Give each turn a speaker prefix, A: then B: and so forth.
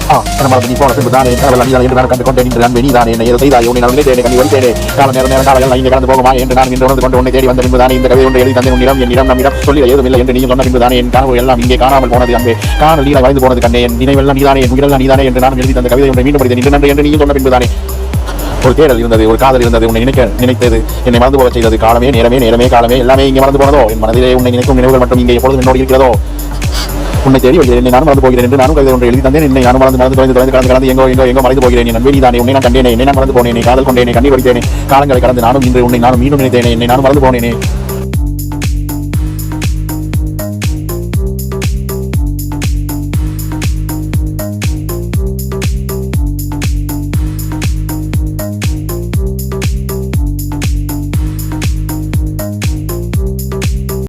A: நீ போன பின்பு தானே என்று நான் கண்டு கொண்டேன் என்று நான் வெளிதானே என்னை ஏதோ செய்தாய் உன்னை நான் நினைத்தேனே கனி வருத்தேனே கால நேரம் காலையில் இங்கே கடந்து போகுமா என்று நான் இன்று உணர்ந்து கொண்டு உன்னை தேடி வந்த பின்பு தானே இந்த கவிதை ஒன்று எழுதி தந்தேன் உன்னிடம் என்னிடம் நம்மிடம் சொல்லி ஏதும் இல்லை என்று நீ சொன்ன பின்பு தானே என் கனவு எல்லாம் இங்கே காணாமல் போனது அங்கே காணல் நீராய் வாழ்ந்து போனது கண்டே என் நினைவெல்லாம் நீதானே என் உயிரெல்லாம் நீதானே என்று நான் எழுதி தந்த கவிதை ஒன்றை மீண்டும் படித்தேன் இன்று நன்றி என்று நீ சொன்ன பின்பு தானே ஒரு தேடல் இருந்தது, ஒரு காதல் இருந்தது, உன்னை நினைத்தது என்னை மறந்து போக செய்தது. காலமே நேரமே காலமே எல்லாமே இங்கே மறந்து போனதோ, என் மனதிலே உன்னை நினைக்கும் நினைவுகள் மட்டும் இங்கே எப்பொழுதும் என்னோடு இருக்கிறதோ. உன்னை தேடி வருகிறேன், என்னை நானும் மறந்து போகிறேன் என்று நானும் கவிதை ஒன்று எழுதி தந்தேன். என்னை நானும் கலந்து எங்கோ மறைந்து போகிறேன். என் நண்பே நீதானே, உன்னை நான் கண்டேனே, என்னை நான் மறந்து போனேனே, காதல் கொண்டேனே, கண்ணீர் வடித்தேனே, காலங்களை கடந்து நானும் இன்று உன்னை நானும் மீண்டும் நினைத்தேனே, என்னை நானும் மறந்து போனேனே.